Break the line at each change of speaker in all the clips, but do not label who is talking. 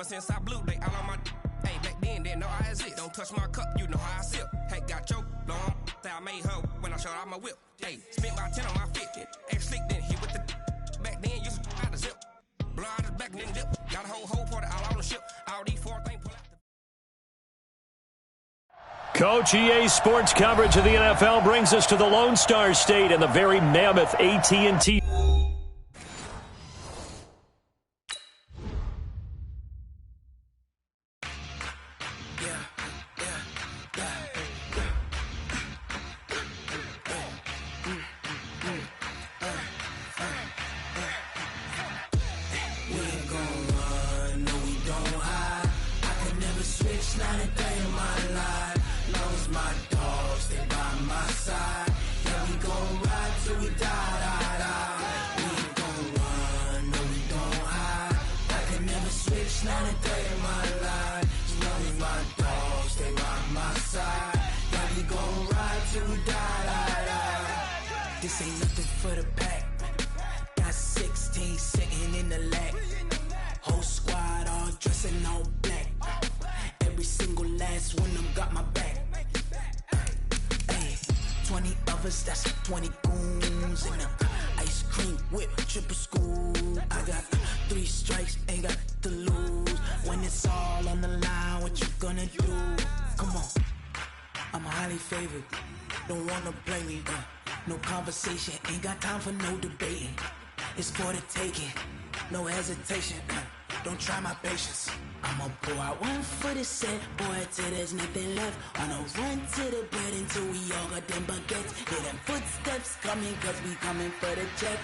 Ever since I blew, they all on my hey, back then, didn't know I exist. Don't touch my cup, you know how I sip. Hey, got your long, say I made her when I showed out my whip. Hey, spent about 10 on my fit. Ex-slick, then hit with the back then, used to out the zip. Blow out his back, then dip. Got a whole party all on the ship. All these four things pull out the...
Coach, EA Sports coverage of the NFL brings us to the Lone Star State and the very mammoth AT&T.
This ain't nothing for the pack. Got 16 sitting in the lap. Whole squad all dressing all black. Every single last one of them got my back. Hey, 20 of us, that's 20 goons. And ice cream whip, triple school. I got 3 strikes, ain't got to lose. When it's all on the line, what you gonna do? Come on, I'm highly favored. Don't wanna blame me, no conversation, ain't got time for no debating. It's for the taking, no hesitation. Don't try my patience. I'ma pour out one for the set, boy, till there's nothing left. On a run to the bread until we all got them baguettes. Hear them footsteps coming, cause we coming for the check.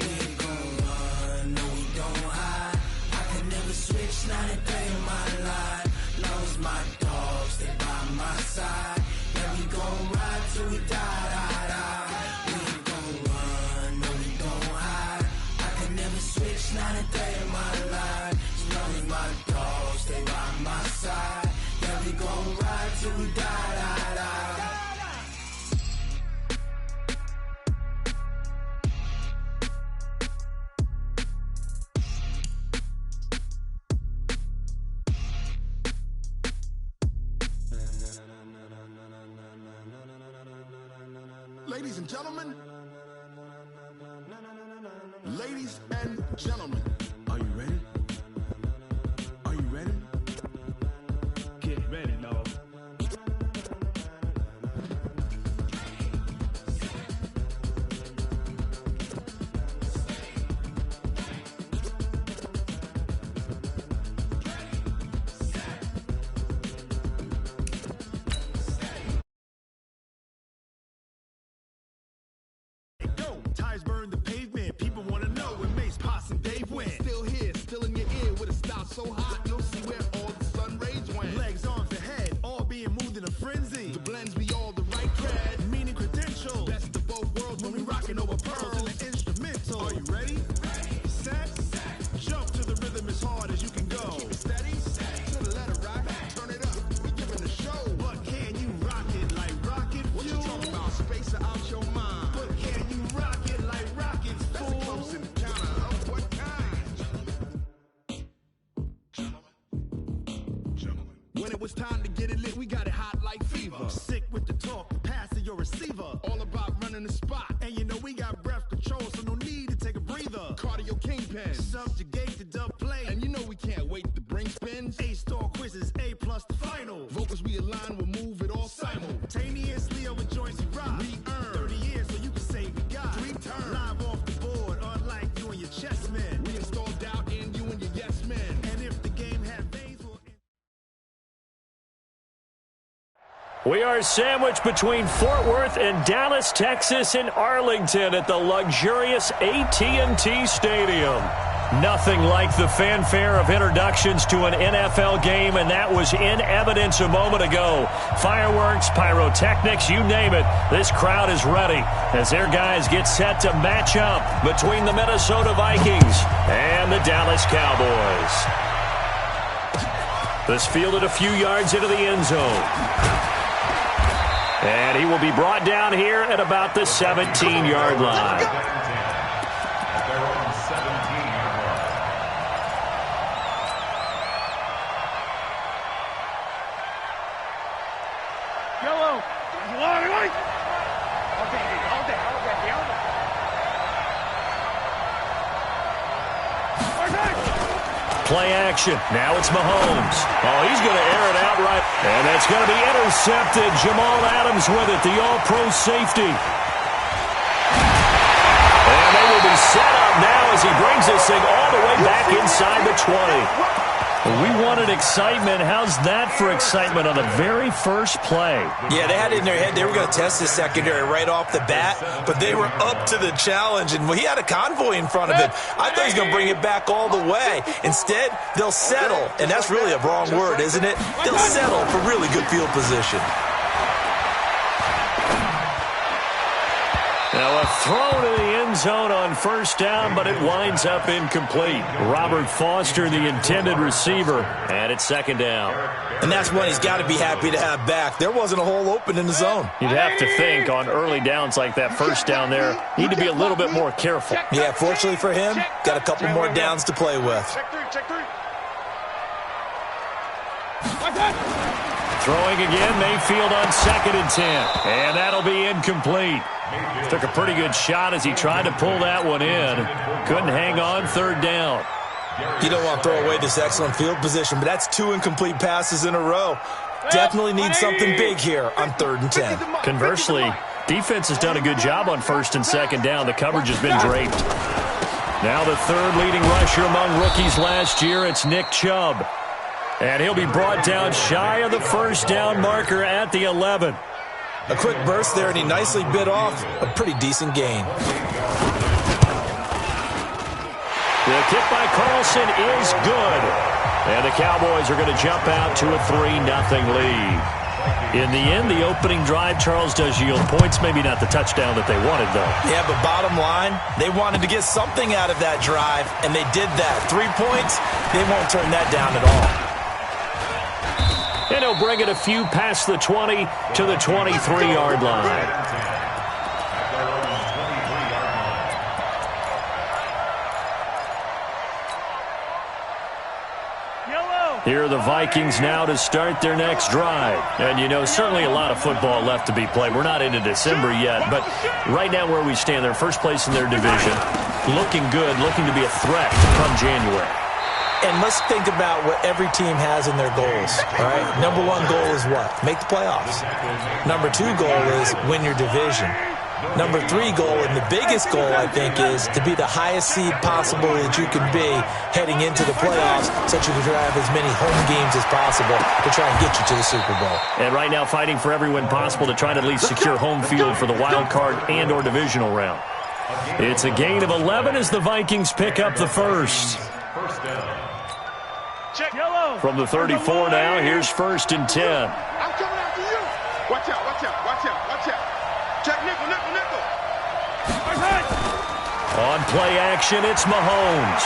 We ain't gon' run, no we don't hide. I can never switch, not a day in my life. Long as my dogs, they by my side. Yeah, we gon' ride till we die. We ain't gon' run, no we don't hide. I can never switch, not a day in my life. As long as my dogs stay by my side. Yeah, we gon' ride till we die.
Ladies and gentlemen, ladies and gentlemen, are you ready? Are you ready? Get ready, dog. Tires burn the pavement, people wanna know when Mace, Pops, and Dave went. Still here, still in your ear with a style so hot, you'll see where all the sun rays went. Legs, arms, and head, all being moved in a frenzy. The blends be all the right cred, meaning credential. Best of both worlds when we rockin' over pearls and the instrumental. Are you ready? Set, jump to the rhythm as hard as you can go. Keep it steady, to the letter rock, turn it up, we giving the show. But can you rock it like rocket fuel? What you talking about, spacer out your mind? But can you rock it like rockets, fool? That's a close encounter of what kind? Gentlemen. When it was time to get it lit, we got it hot like fever. Sick with the talk, pass to your receiver. All about running the spot. And you know we got breath control, so no need to take a breather. Cardio kingpin, subjugate the dub play. And you know we can't wait to bring spins. A-star quizzes, A+ the final. Vocals we align, we'll move it all simultaneously over joints we rock. We earn 30 years so you can say we got 3 turns. Live off the board, unlike you and your chess men. We install doubt in you and your yes men. And if the game had veins, we'll...
We are sandwiched between Fort Worth and Dallas, Texas, and Arlington at the luxurious AT&T Stadium. Nothing like the fanfare of introductions to an NFL game, and that was in evidence a moment ago. Fireworks, pyrotechnics, you name it. This crowd is ready as their guys get set to match up between the Minnesota Vikings and the Dallas Cowboys. This fielded a few yards into the end zone. And he will be brought down here at about the 17-yard line. Play action. Now it's Mahomes. Oh, he's going to air it out right. And that's going to be intercepted. Jamal Adams with it, the all-pro safety. And they will be set up now as he brings this thing all the way back inside the 20. We wanted excitement. How's that for excitement on the very first play?
Yeah, they had it in their head they were going to test the secondary right off the bat, but they were up to the challenge, and he had a convoy in front of him. I thought he was going to bring it back all the way. Instead, they'll settle, and that's really a wrong word, isn't it? They'll settle for really good field position.
Now a throw to the end zone on first down, but it winds up incomplete. Robert Foster, the intended receiver, and it's second down.
And that's one he's got to be happy to have back. There wasn't a hole open in the zone.
You'd have to think on early downs like that first down there, need to be a little bit more careful.
Yeah, fortunately for him, got a couple more downs to play with.
Throwing again, Mayfield on 2nd and 10. And that'll be incomplete. Took a pretty good shot as he tried to pull that one in. Couldn't hang on, 3rd down.
You don't want to throw away this excellent field position, but that's 2 incomplete passes in a row. Definitely need something big here on 3rd and 10.
Conversely, defense has done a good job on 1st and 2nd down. The coverage has been draped. Now the 3rd leading rusher among rookies last year, it's Nick Chubb. And he'll be brought down shy of the 1st down marker at the 11.
A quick burst there, and he nicely bit off a pretty decent gain.
The kick by Carlson is good. And the Cowboys are going to jump out to a 3-0 lead. In the end, the opening drive, Charles, does yield points. Maybe not the touchdown that they wanted, though.
Yeah, but bottom line, they wanted to get something out of that drive, and they did that. 3 points, they won't turn that down at all.
And he'll bring it a few past the 20 to the 23-yard line. Here are the Vikings now to start their next drive. And, you know, certainly a lot of football left to be played. We're not into December yet, but right now where we stand, they're first place in their division. Looking good, looking to be a threat come January.
And let's think about what every team has in their goals, all right? Number 1 goal is what? Make the playoffs. Number 2 goal is win your division. Number 3 goal, and the biggest goal, I think, is to be the highest seed possible that you can be heading into the playoffs so that you can have as many home games as possible to try and get you to the Super Bowl.
And right now fighting for every win possible to try to at least secure home field for the wild card and or divisional round. It's a gain of 11 as the Vikings pick up the first. From the 34 now, here's 1st and 10.
I'm coming after you. Watch out, watch out, watch out, watch out. Check nickel, nickel, nickel.
On play action, it's Mahomes.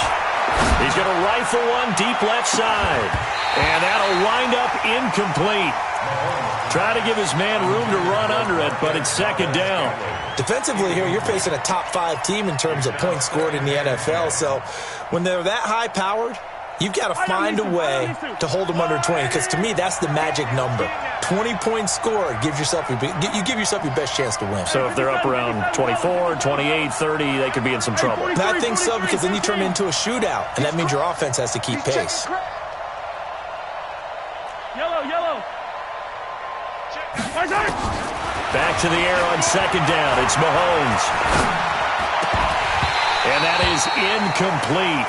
He's going to rifle one deep left side. And that'll wind up incomplete. Try to give his man room to run under it, but it's 2nd down.
Defensively here, you're facing a top 5 team in terms of points scored in the NFL. So when they're that high-powered, you've got to find a way to hold them under 20, because to me, that's the magic number. 20 points scored, you give yourself your best chance to win.
So if they're up around 24, 28, 30, they could be in some trouble.
I think so, because then you turn it into a shootout, and that means your offense has to keep pace.
Yellow.
Back to the air on 2nd down. It's Mahomes. And that is incomplete.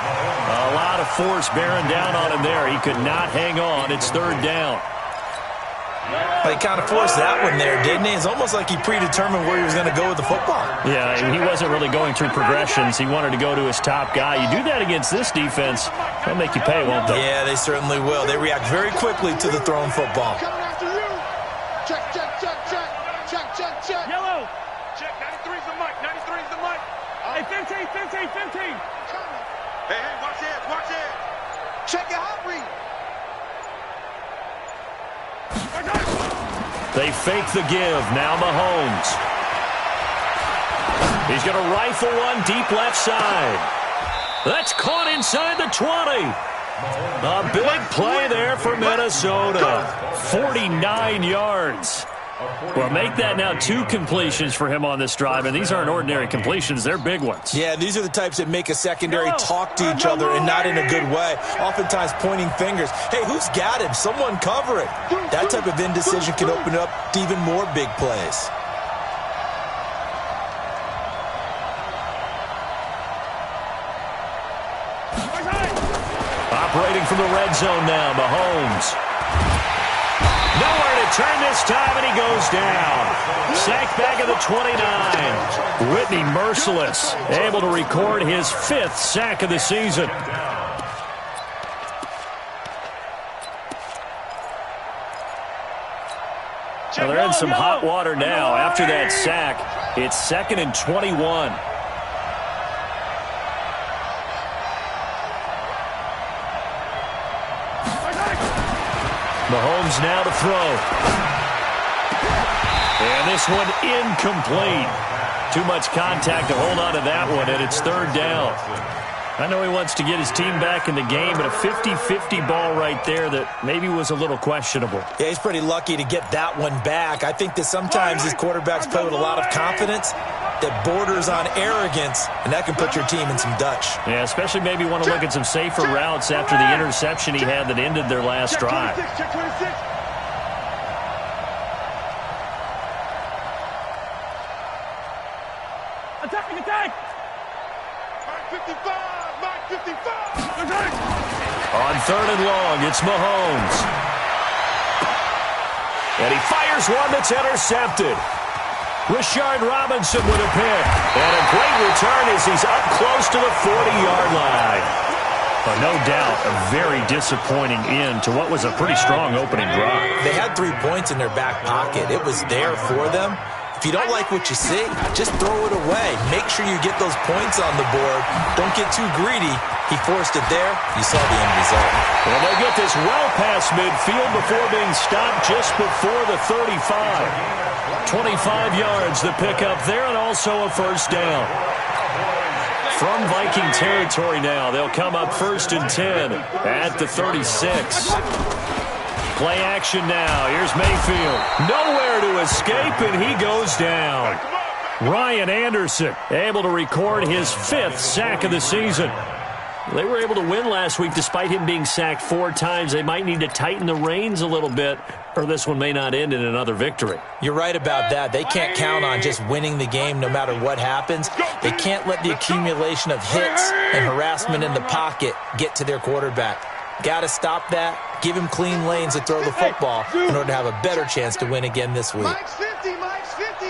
A lot of force bearing down on him there. He could not hang on. It's 3rd down.
But he kind of forced that one there, didn't he? It's almost like he predetermined where he was going to go with the football.
Yeah, and he wasn't really going through progressions. He wanted to go to his top guy. You do that against this defense, they'll make you pay, won't they?
Yeah, they certainly will. They react very quickly to the thrown football.
Coming after you. Check. Yellow. Check, 93's the mic, 93's the mic. Hey, 15. Hey, watch it. Check your hot read.
They fake the give. Now Mahomes. He's going to rifle one deep left side. That's caught inside the 20. A big play there for Minnesota. 49 yards. Well, make that now 2 completions for him on this drive, and these aren't ordinary completions. They're big ones.
Yeah, these are the types that make a secondary talk to each other and not in a good way, oftentimes pointing fingers. Hey, who's got him? Someone cover it. That type of indecision can open up to even more big plays.
Operating from the red zone now, Mahomes. Nowhere to turn this time, and he goes down. Sacked back at the 29. Whitney merciless, able to record his 5th sack of the season. Well, they're in some hot water now. After that sack, it's 2nd and 21. Mahomes now to throw. And this one incomplete. Too much contact to hold on to that one, and it's 3rd down. I know he wants to get his team back in the game, but a 50-50 ball right there that maybe was a little questionable.
Yeah, he's pretty lucky to get that one back. I think that sometimes these quarterbacks play with a lot of confidence that borders on arrogance, and that can put your team in some Dutch.
Yeah, especially maybe want to look at some safer routes after the interception he had that ended their last drive.
Check 26. Attacking, attack! Mark 55! Mark 55! Attack!
On 3rd and long, it's Mahomes. And he fires one that's intercepted. Rashard Robinson with a pick. And a great return as he's up close to the 40-yard line. But no doubt, a very disappointing end to what was a pretty strong opening drive.
They had 3 points in their back pocket. It was there for them. If you don't like what you see, just throw it away. Make sure you get those points on the board. Don't get too greedy. He forced it there. You saw the end result.
Well, they get this well past midfield before being stopped just before the 35. 25 yards the pickup there, and also a 1st down. From Viking territory now, they'll come up 1st and 10 at the 36. Play action now. Here's Mayfield. Nowhere to escape, and he goes down. Ryan Anderson able to record his 5th sack of the season. They were able to win last week despite him being sacked 4 times. They might need to tighten the reins a little bit, or this one may not end in another victory.
You're right about that. They can't count on just winning the game no matter what happens. They can't let the accumulation of hits and harassment in the pocket get to their quarterback. Got to stop that. Give him clean lanes to throw the football in order to have a better chance to win again this week.
Mike's 50, Mike's 50.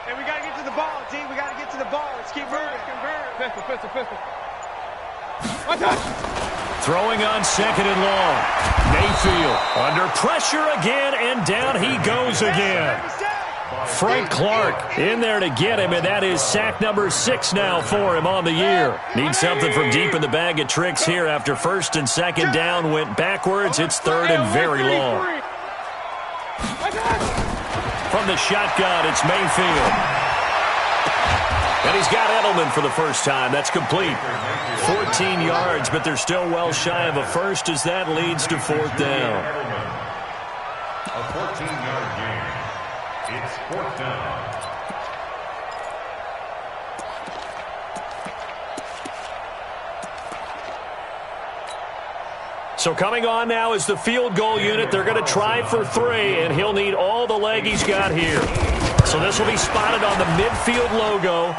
And we got to get to the ball, team. We got to get to the ball. Let's keep moving. Pistol.
Throwing on 2nd and long. Mayfield under pressure again, and down he goes again. Frank Clark in there to get him, and that is sack number 6 now for him on the year. Needs something from deep in the bag of tricks here after 1st and 2nd down went backwards. It's 3rd and very long. From the shotgun, it's Mayfield. And he's got Edelman for the first time. That's complete. 14 yards, but they're still well shy of a first as that leads to 4th down.
A 14-yard gain. It's 4th down.
So coming on now is the field goal unit. They're going to try for 3, and he'll need all the leg he's got here. So this will be spotted on the midfield logo.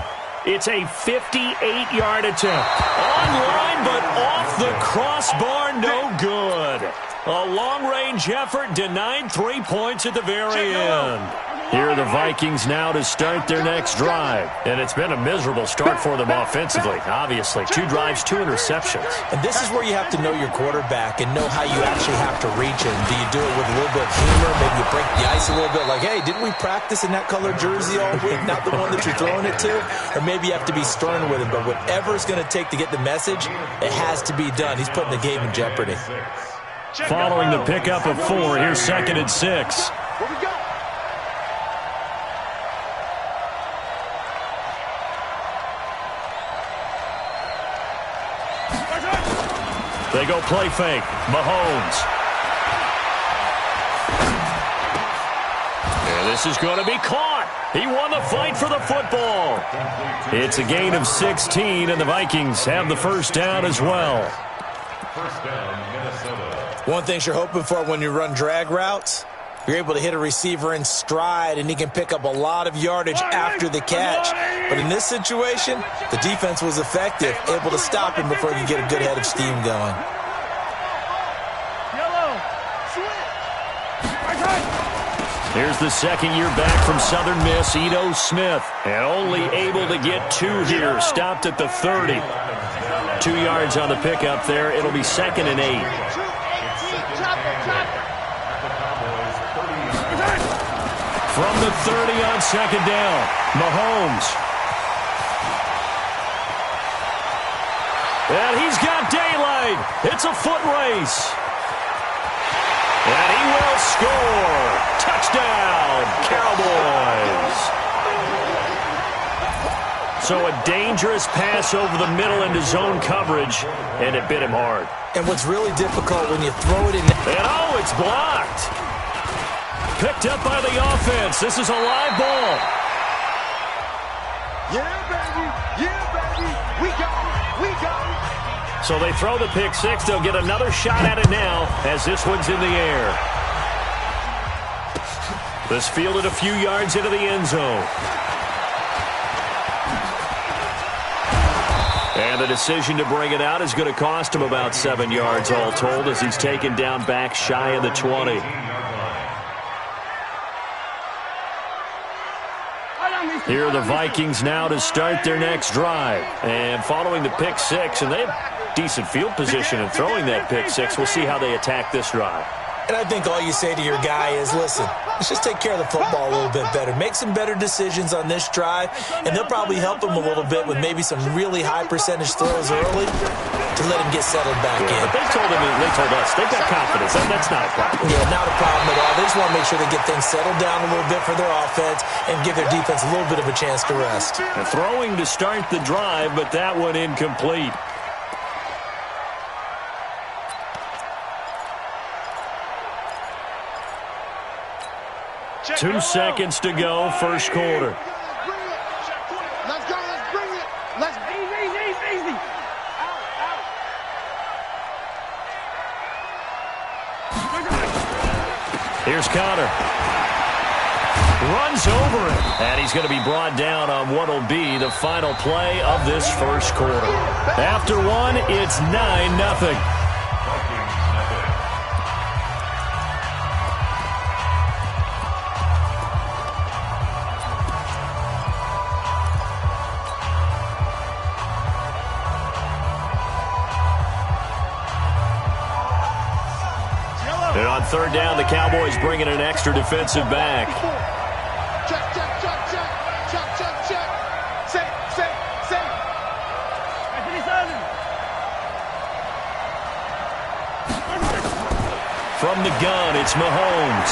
It's a 58-yard attempt. Online, but off the crossbar, no good. A long-range effort denied 3 points at the very end. Here are the Vikings now to start their next drive. And it's been a miserable start for them offensively, obviously. 2 drives, 2 interceptions.
And this is where you have to know your quarterback and know how you actually have to reach him. Do you do it with a little bit of humor? Maybe you break the ice a little bit like, hey, didn't we practice in that colored jersey all week? Not the one that you're throwing it to? Or maybe you have to be stern with him. But whatever it's going to take to get the message, it has to be done. He's putting the game in jeopardy.
Following the pickup of 4, here's 2nd and 6.
Where we go?
They go play fake. Mahomes. And this is going to be caught. He won the fight for the football. It's a gain of 16, and the Vikings have the first down as well.
First down, Minnesota.
One thing you're hoping for when you run drag routes, you're able to hit a receiver in stride, and he can pick up a lot of yardage after the catch. But in this situation, the defense was effective, able to stop him before he could get a good head of steam going.
Here's the second year back from Southern Miss, Ito Smith. And only able to get 2 here, stopped at the 30. 2 yards on the pickup there. It'll be 2nd and 8. From the 30 on 2nd down, Mahomes. And he's got daylight. It's a foot race. And he will score. Touchdown, Cowboys. So a dangerous pass over the middle into zone coverage, and it bit him hard.
And what's really difficult when you throw it in...
And oh, it's blocked. Picked up by the offense. This is a live ball.
Yeah, baby. Yeah, baby. We got it. We got it.
So they throw the pick six. They'll get another shot at it now as this one's in the air. This fielded a few yards into the end zone. And the decision to bring it out is going to cost him about 7 yards all told as he's taken down back shy of the 20. Here are the Vikings now to start their next drive. And following the pick six, and they have decent field position in throwing that pick six, we'll see how they attack this drive.
And I think all you say to your guy is, listen, let's just take care of the football a little bit better. Make some better decisions on this drive, and they'll probably help him a little bit with maybe some really high percentage throws early to let him get settled back in.
But they told us, they've got confidence. That's not a problem.
Yeah, not a problem at all. They just want to make sure they get things settled down a little bit for their offense and give their defense a little bit of a chance to rest.
And throwing to start the drive, but that one incomplete. Two seconds to go, first quarter.
Let's go. Let's bring it. Let's easy.
Here's Connor. Runs over it. And he's going to be brought down on what will be the final play of this first quarter. After one, it's 9-0. And on third down, the Cowboys bring in an extra defensive back.
Check. Safe.
From the gun, it's Mahomes.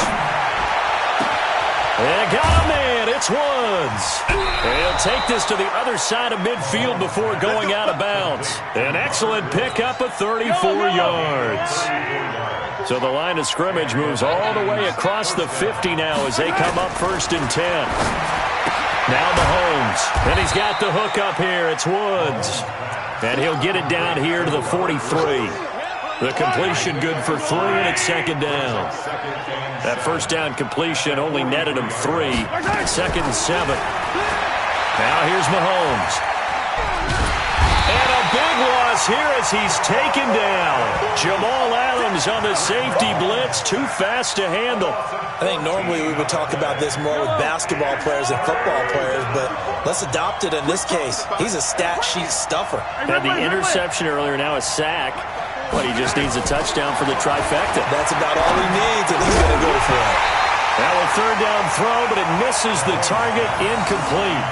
And got a man, it's Woods. And he'll take this to the other side of midfield before going out of bounds. An excellent pickup of 34 yards. So the line of scrimmage moves all the way across the 50 now as they come up 1st and 10. Now Mahomes, and he's got the hook up here. It's Woods. And he'll get it down here to the 43. The completion good for 3, and it's 2nd down. That first down completion only netted him 3. 2nd and 7. Now here's Mahomes. And a big loss here as he's taken down. Jamal Adams on the safety blitz, too fast to handle.
I think normally we would talk about this more with basketball players and football players, but let's adopt it in this case. He's a stat sheet stuffer.
Had the interception earlier, now a sack. But he just needs a touchdown for the trifecta.
That's about all he needs, and he's going to go for it.
Now a third down throw, but it misses the target, incomplete.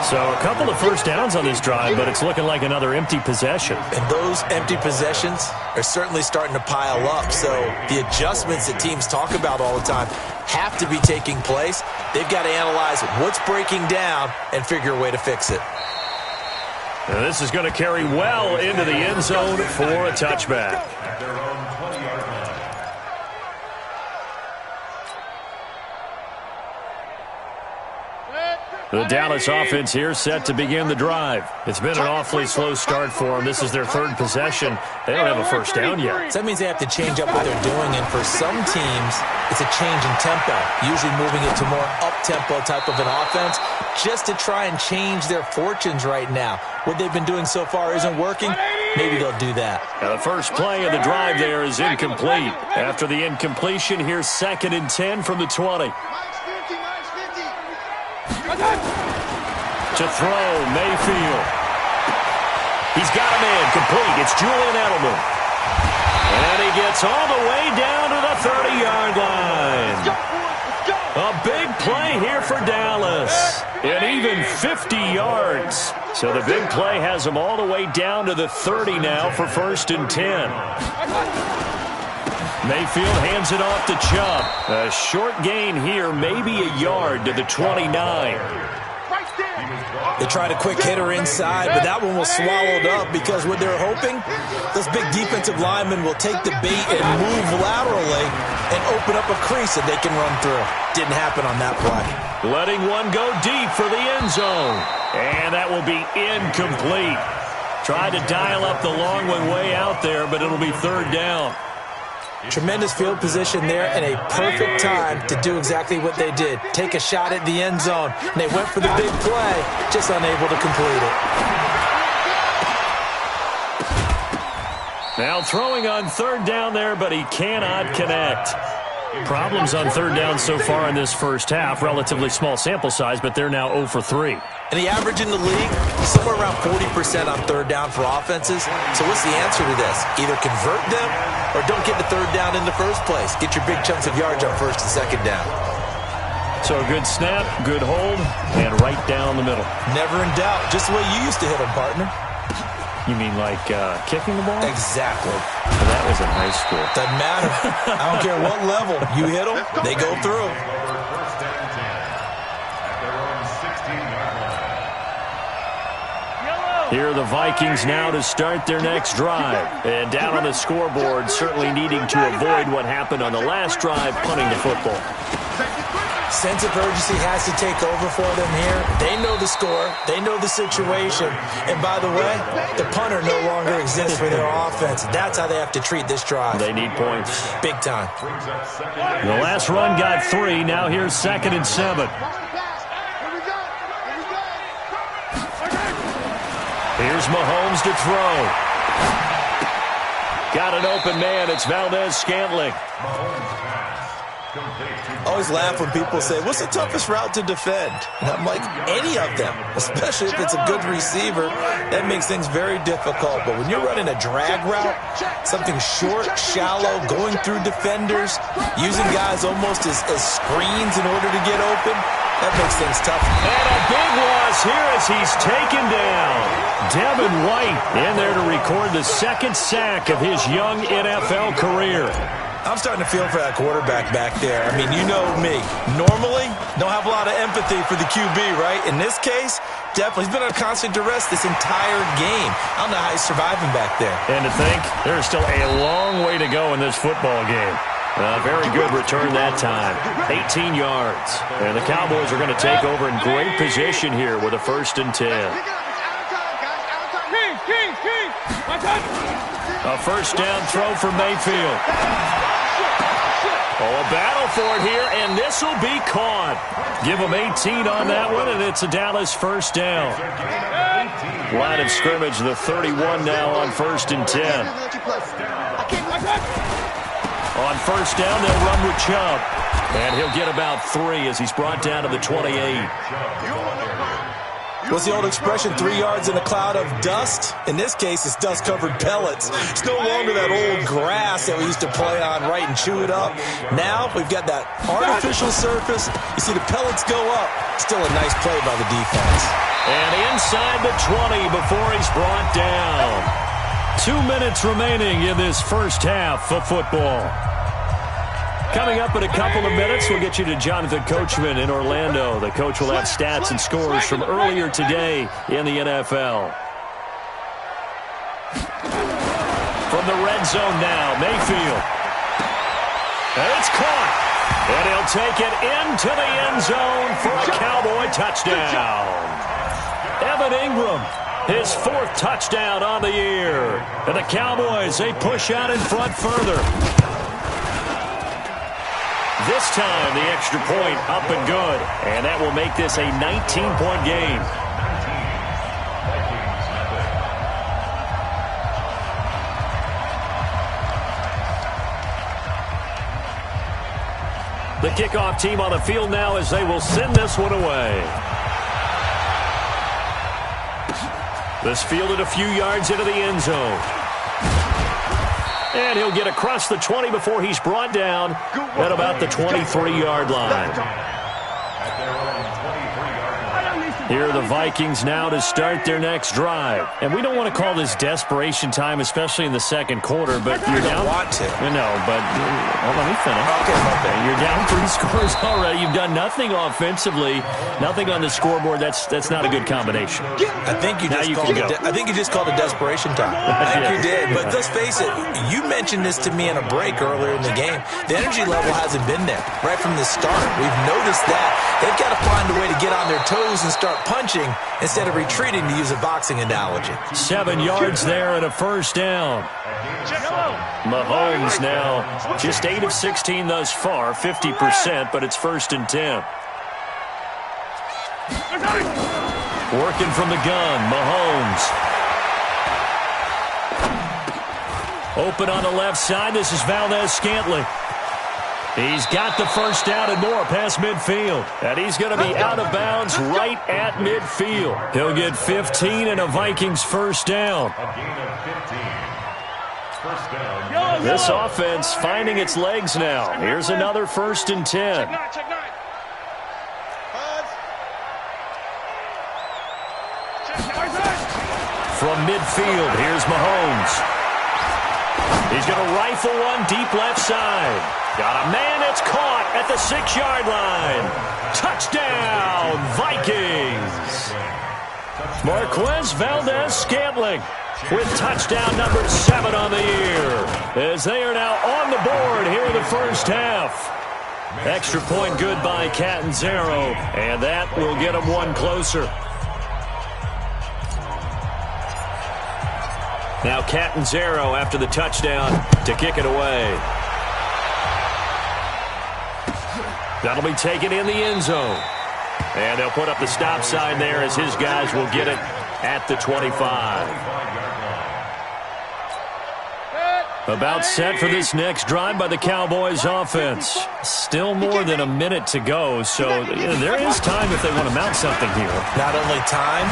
So a couple of first downs on this drive, but it's looking like another empty possession.
And those empty possessions are certainly starting to pile up. So the adjustments that teams talk about all the time have to be taking place. They've got to analyze what's breaking down and figure a way to fix it.
And this is going to carry well into the end zone for a touchback. The Dallas offense here set to begin the drive. It's been an awfully slow start for them. This is their third possession. They don't have a first down yet.
So that means they have to change up what they're doing, and for some teams, it's a change in tempo, usually moving it to more up-tempo type of an offense just to try and change their fortunes right now. What they've been doing so far isn't working. Maybe they'll do that.
Now the first play of the drive there is incomplete. After the incompletion, here's 2nd and 10 from the 20. To throw, Mayfield. He's got him in, complete. It's Julian Edelman. And he gets all the way down to the 30-yard line. A big play here for Dallas. And even 50 yards. So the big play has him all the way down to the 30 now for 1st and 10. Mayfield hands it off to Chubb. A short gain here, maybe a yard to the 29.
They tried a quick hitter inside, but that one was swallowed up because what they're hoping, those big defensive linemen will take the bait and move laterally and open up a crease that they can run through. Didn't happen on that play.
Letting one go deep for the end zone. And that will be incomplete. Tried to dial up the long one way out there, but it'll be 3rd down.
Tremendous field position there and a perfect time to do exactly what they did. Take a shot at the end zone. And they went for the big play, just unable to complete it.
Now throwing on 3rd down there, but he cannot connect. Problems on 3rd down so far in this first half. Relatively small sample size, but they're now 0 for 3.
And the average in the league, somewhere around 40% on 3rd down for offenses. So what's the answer to this? Either convert them or don't get the 3rd down in the first place. Get your big chunks of yards on 1st and 2nd down.
So a good snap, good hold, and right down the middle.
Never in doubt. Just the way you used to hit them, partner.
You mean like kicking the ball?
Exactly.
Well, that was in high school.
Doesn't matter. I don't care what level. You hit them, they go through.
Here are the Vikings now to start their next drive. And down on the scoreboard, certainly needing to avoid what happened on the last drive, punting the football.
Sense of urgency has to take over for them here. They know the score. They know the situation. And by the way, the punter no longer exists for their offense. That's how they have to treat this drive.
They need points.
Big time.
The last run got 3. Now here's 2nd and 7. Here's Mahomes to throw. Got an open man. It's Valdez-Scantling.
I always laugh when people say, what's the toughest route to defend? And I'm like, any of them, especially if it's a good receiver. That makes things very difficult. But when you're running a drag route, something short, shallow, going through defenders, using guys almost as screens in order to get open, that makes things tough.
And a big loss here as he's taken down. Devin White in there to record the 2nd sack of his young NFL career.
I'm starting to feel for that quarterback back there. I mean, you know me. Normally, don't have a lot of empathy for the QB, right? In this case, definitely. He's been under constant duress this entire game. I don't know how he's surviving back there.
And to think, there's still a long way to go in this football game. Very good return that time. 18 yards. And the Cowboys are going to take over in great position here with a 1st and 10. A 1st down throw for Mayfield. Oh, a battle for it here, and this will be caught. Give them 18 on that one, and it's a Dallas 1st down. Line of scrimmage, the 31 now on 1st and 10. On 1st down, they'll run with Chubb. And he'll get about 3 as he's brought down to the 28.
What's the old expression, 3 yards in a cloud of dust? In this case, it's dust-covered pellets. It's no longer that old grass that we used to play on, right, and chew it up. Now we've got that artificial surface. You see the pellets go up. Still a nice play by the defense.
And inside the 20 before he's brought down. 2 minutes remaining in this first half of football. Coming up in a couple of minutes, we'll get you to Jonathan Coachman in Orlando. The coach will have stats and scores from earlier today in the NFL. From the red zone now, Mayfield. And it's caught. And he'll take it into the end zone for a Cowboy touchdown. Evan Ingram, his 4th touchdown on the year. And the Cowboys, they push out in front further. This time, the extra point up and good. And that will make this a 19-point game. The kickoff team on the field now as they will send this one away. This fielded a few yards into the end zone. And he'll get across the 20 before he's brought down at about the 23-yard line. Here are the Vikings now to start their next drive. And we don't want to call this desperation time, especially in the second quarter, but you're down.
Want to.
No, but let me finish.
Okay.
You're down 3 scores already. You've done nothing offensively, nothing on the scoreboard. That's not a good combination.
I think you just called it desperation time. I think you did. But let's face it, you mentioned this to me in a break earlier in the game. The energy level hasn't been there right from the start. We've noticed that. They've got to find a way to get on their toes and start punching instead of retreating, to use a boxing analogy.
7 yards there and a first down. Mahomes now just 8 of 16 thus far, 50%, but it's 1st and 10. Working from the gun, Mahomes. Open on the left side. This is Valdez-Scantling. He's got the first down and more past midfield. And he's going to be out of bounds right at midfield. He'll get 15 and a Vikings first down. This offense finding its legs now. Here's another 1st and 10. From midfield, here's Mahomes. He's going to rifle one deep left side. Got a man, it's caught at the 6-yard line. Touchdown, Vikings. Marquez Valdez-Scantling with touchdown number 7 on the year, as they are now on the board here in the first half. Extra point good by Catanzaro, and that will get them one closer. Now Catanzaro after the touchdown to kick it away. That'll be taken in the end zone. And they'll put up the stop sign there as his guys will get it at the 25. About set for this next drive by the Cowboys offense. Still more than a minute to go, so there is time if they want to mount something here.
Not only time,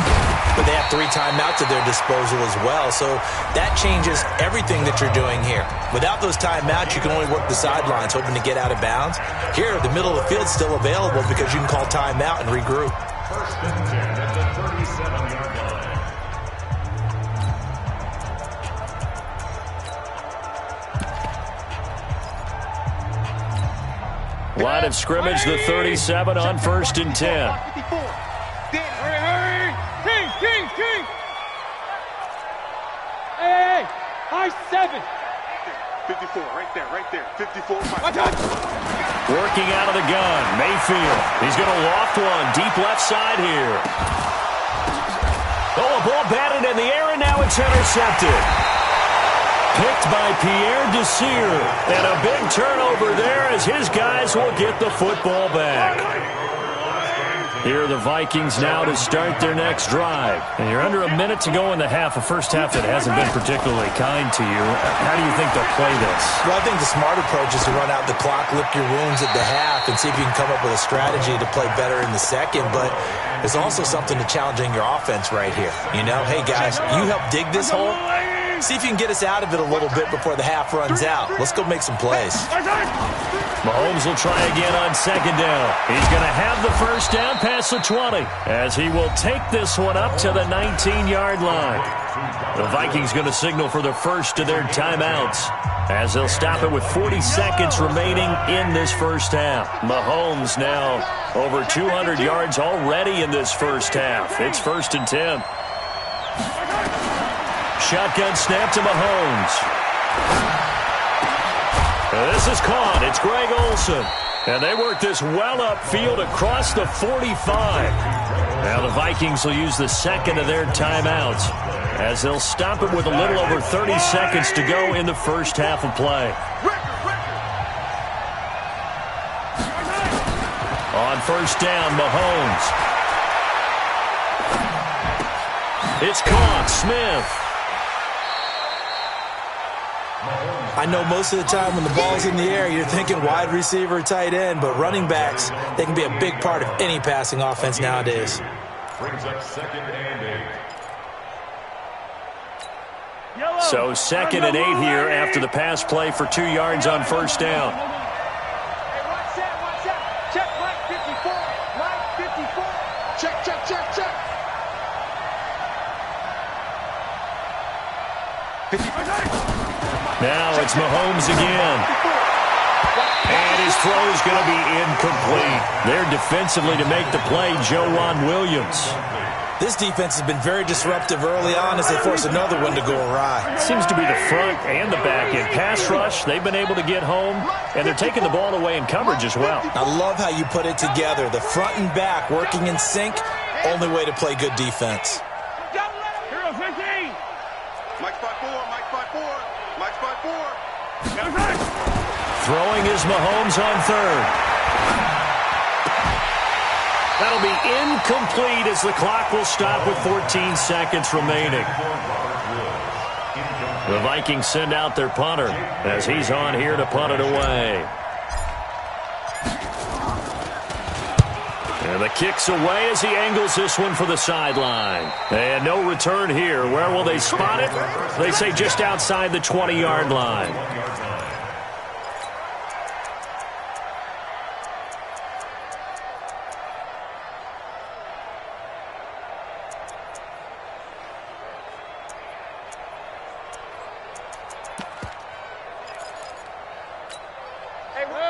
but they have 3 timeouts at their disposal as well, so that changes everything that you're doing here. Without those timeouts, you can only work the sidelines, hoping to get out of bounds. Here, the middle of the field's still available because you can call timeout and regroup.
1st and 10 at the 37-yard line.
Line of scrimmage, the 37 on 1st and 10.
Hurry! King! Hey! High 7! 54, right there. 54.
Working out of the gun, Mayfield. He's going to loft one deep left side here. Oh, a ball batted in the air, and now it's intercepted. Picked by Pierre Desir. And a big turnover there as his guys will get the football back. Here are the Vikings now to start their next drive. And you're under a minute to go in the half, a first half that hasn't been particularly kind to you. How do you think they'll play this?
Well, I think the smart approach is to run out the clock, lick your wounds at the half, and see if you can come up with a strategy to play better in the second. But there's also something to challenging your offense right here. You know, hey, guys, you help dig this hole. See if you can get us out of it a little bit before the half runs out. Let's go make some plays.
Mahomes will try again on 2nd down. He's going to have the first down past the 20 as he will take this one up to the 19-yard line. The Vikings going to signal for the first of their timeouts as they'll stop it with 40 seconds remaining in this first half. Mahomes now over 200 yards already in this first half. It's 1st and 10. Shotgun snap to Mahomes. This is caught. It's Greg Olsen. And they work this well upfield across the 45. Now the Vikings will use the second of their timeouts as they'll stop it with a little over 30 seconds to go in the first half of play. On first down, Mahomes. It's caught. Smith.
I know most of the time when the ball's in the air, you're thinking wide receiver, tight end, but running backs, they can be a big part of any passing offense nowadays.
Brings up 2nd and 8.
So 2nd and 8 here after the pass play for 2 yards on first down.
Hey, watch that. Check right 54. Right 54. Check. 50.
Now it's Mahomes again. And his throw is going to be incomplete. There defensively to make the play, Joejuan Williams.
This defense has been very disruptive early on as they force another one to go awry.
Seems to be the front and the back end. Pass rush, they've been able to get home, and they're taking the ball away in coverage as well.
I love how you put it together. The front and back working in sync, only way to play good defense.
Hero 15.
Mike spot 4.
Throwing is Mahomes on third. That'll be incomplete as the clock will stop with 14 seconds remaining. The Vikings send out their punter as he's on here to punt it away. And the kick's away as he angles this one for the sideline. And no return here. Where will they spot it? They say just outside the 20-yard line.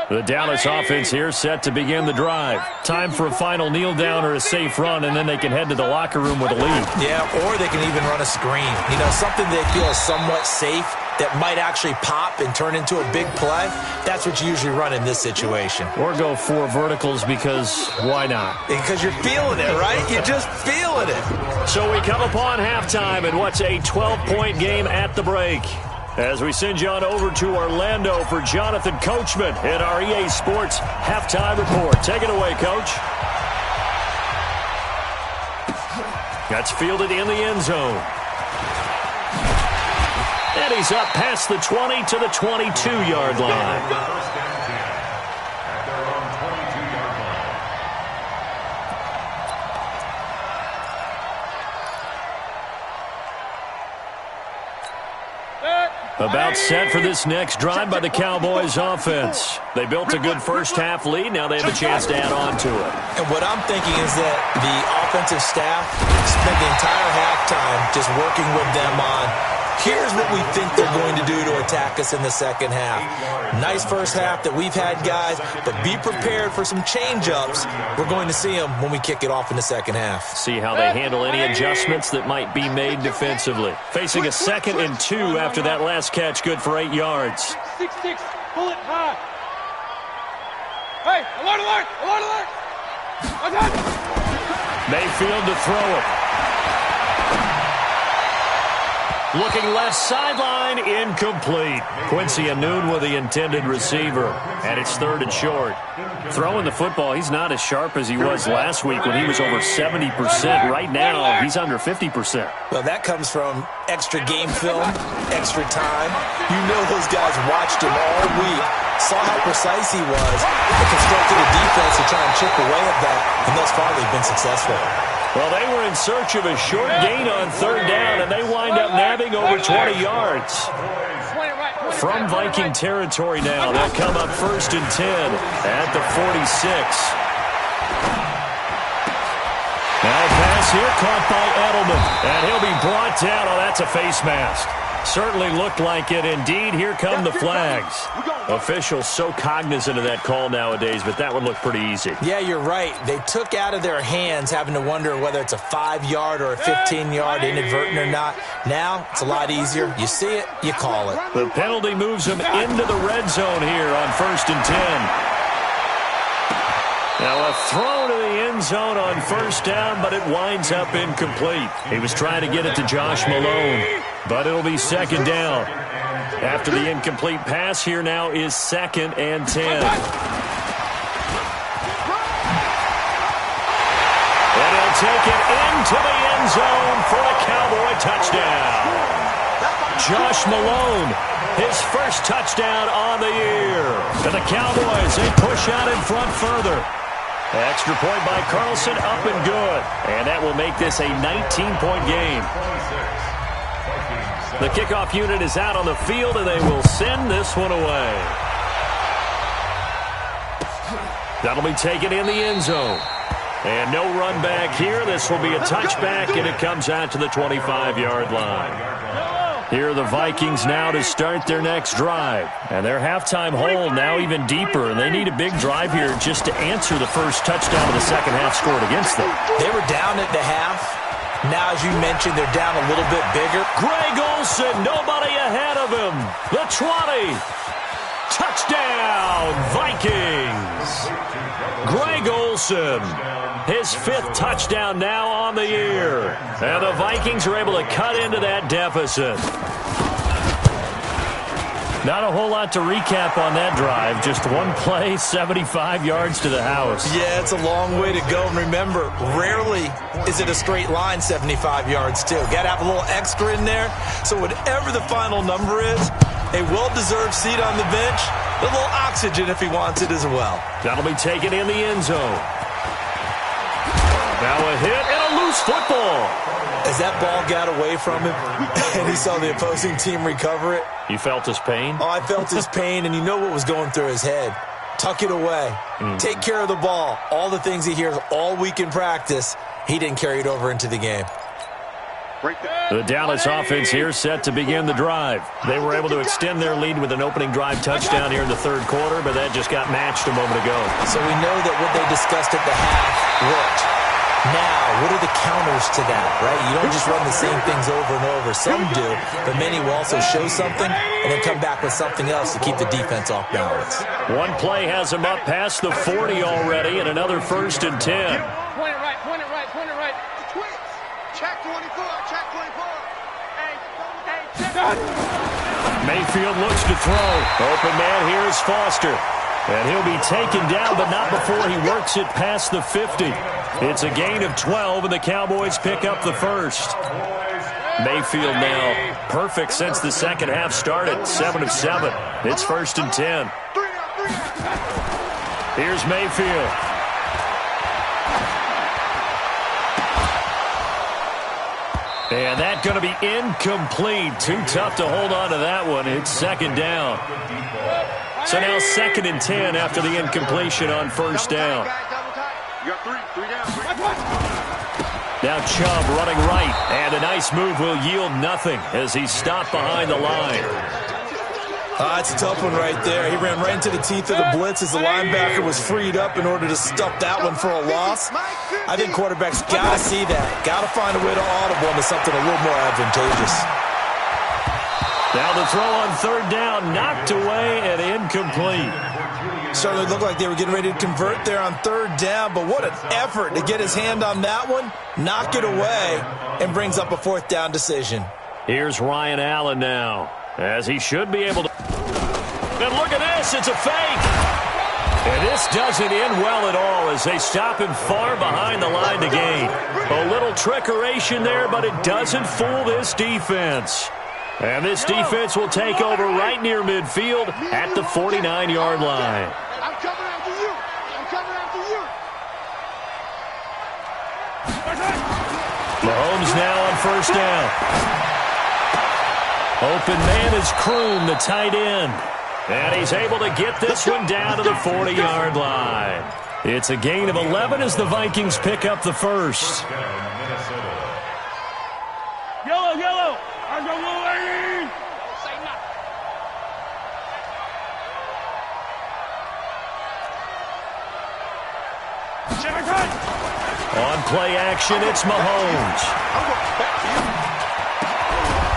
The Dallas offense here set to begin the drive. Time for a final kneel down or a safe run, and then they can head to the locker room with a lead.
Yeah, or they can even run a screen. You know, something they feel is somewhat safe that might actually pop and turn into a big play. That's what you usually run in this situation.
Or go 4 verticals because why not?
Because you're feeling it, right? You're just feeling it.
So we come upon halftime in what's a 12-point game at the break. As we send you on over to Orlando for Jonathan Coachman in our EA Sports Halftime Report. Take it away, Coach. That's fielded in the end zone. And he's up past the 20 to the 22-yard line. About set for this next drive by the Cowboys offense. They built a good first-half lead. Now they have a chance to add on to it.
And what I'm thinking is that the offensive staff spent the entire halftime just working with them on, here's what we think they're going to do to attack us in the second half. Nice first half that we've had, guys, but be prepared for some change-ups. We're going to see them when we kick it off in the second half.
See how they handle any adjustmts that might be made defensively. Facing a 2nd and 2 after that last catch, good for 8 yards.
6-6, pull it high. Hey, alert!
Mayfield to throw it. Looking left sideline, incomplete. Quincy Anoon with the intended receiver, and it's 3rd and short. Throwing the football, he's not as sharp as he was last week when he was over 70%. Right now, he's under 50%.
Well, that comes from extra game film, extra time. You know those guys watched him all week, saw how precise he was, and constructed a defense to try and chip away at that, and thus far they've been successful.
Well, they were in search of a short gain on 3rd down, and they wind up nabbing over 20 yards. From Viking territory now, they'll come up 1st and 10 at the 46. Now a pass here caught by Edelman, and he'll be brought down. Oh, that's a face mask. Certainly looked like it. Indeed, here come the flags. Officials so cognizant of that call nowadays, but that one looked pretty easy.
Yeah, you're right. They took out of their hands having to wonder whether it's a 5-yard or a 15-yard inadvertent or not. Now, it's a lot easier. You see it, you call it.
The penalty moves them into the red zone here on 1st and 10. Now a throw to the end zone on first down, but it winds up incomplete. He was trying to get it to Josh Malone, but it'll be second down. After the incomplete pass, here now is 2nd and 10. And he'll take it into the end zone for a Cowboy touchdown. Josh Malone, his first touchdown on the year. And the Cowboys, they push out in front further. Extra point by Carlson, up and good. And that will make this a 19-point game. The kickoff unit is out on the field, and they will send this one away. That'll be taken in the end zone. And no run back here. This will be a touchback, and it comes out to the 25-yard line. Here are the Vikings now to start their next drive. And their halftime hole now even deeper, and they need a big drive here just to answer the first touchdown of the second half scored against them.
They were down at the half. Now, as you mentioned, they're down a little bit bigger.
Greg Olsen, nobody ahead of him. The 20. Touchdown, Vikings. Greg Olsen, his 5th touchdown now on the year. And the Vikings are able to cut into that deficit. Not a whole lot to recap on that drive. Just one play, 75 yards to the house.
Yeah, it's a long way to go. And remember, rarely is it a straight line 75 yards, too. Got to have a little extra in there. So whatever the final number is, a well-deserved seat on the bench, a little oxygen if he wants it as well.
That'll be taken in the end zone. Now a hit and a loose football.
As that ball got away from him and he saw the opposing team recover it.
You felt his pain?
Oh, I felt his pain, and you know what was going through his head. Tuck it away. Take care of the ball. All the things he hears all week in practice, he didn't carry it over into the game.
The Dallas offense here set to begin the drive. They were able to extend their lead with an opening drive touchdown here in the third quarter, but that just got matched a moment ago.
So we know that what they discussed at the half worked. Now, what are the counters to that, right? You don't just run the same things over and over. Some do, but many will also show something and then come back with something else to keep the defense off balance.
One play has him up past the 40 already, and another 1st and 10.
Point it right, point it right, point it right.
Check 24, check 24. Hey,
check.
Mayfield looks to throw. Open man here is Foster. And he'll be taken down, but not before he works it past the 50. It's a gain of 12, and the Cowboys pick up the first. Mayfield now perfect since the second half started, 7 of 7. It's 1st and 10. Here's Mayfield. And that's going to be incomplete. Too tough to hold on to that one. It's 2nd down. So now 2nd and 10 after the incompletion on 1st down.
You got three down.
Now Chubb running right, and a nice move will yield nothing as he's stopped behind the line.
That's a tough one right there. He ran right into the teeth of the blitz as the linebacker was freed up in order to stop that one for a loss. I think quarterbacks got to see that. Got to find a way to audible into something a little more advantageous.
Now the throw on 3rd down, knocked away and incomplete.
Certainly looked like they were getting ready to convert there on 3rd down, but what an effort to get his hand on that one, knock it away, and brings up a 4th down decision.
Here's Ryan Allen now, as he should be able to. And look at this, it's a fake. And this doesn't end well at all as they stop him far behind the line to gain. A little trickeration there, but it doesn't fool this defense. And this defense will take over right near midfield at the 49-yard line.
I'm coming after you. I'm coming after you.
Mahomes now on 1st down. Open man is Kroon, the tight end. And he's able to get this one down to the 40-yard line. It's a gain of 11 as the Vikings pick up the first.
Yellow, yellow. I'm going to lead. Say nothing.
On play action, it's Mahomes.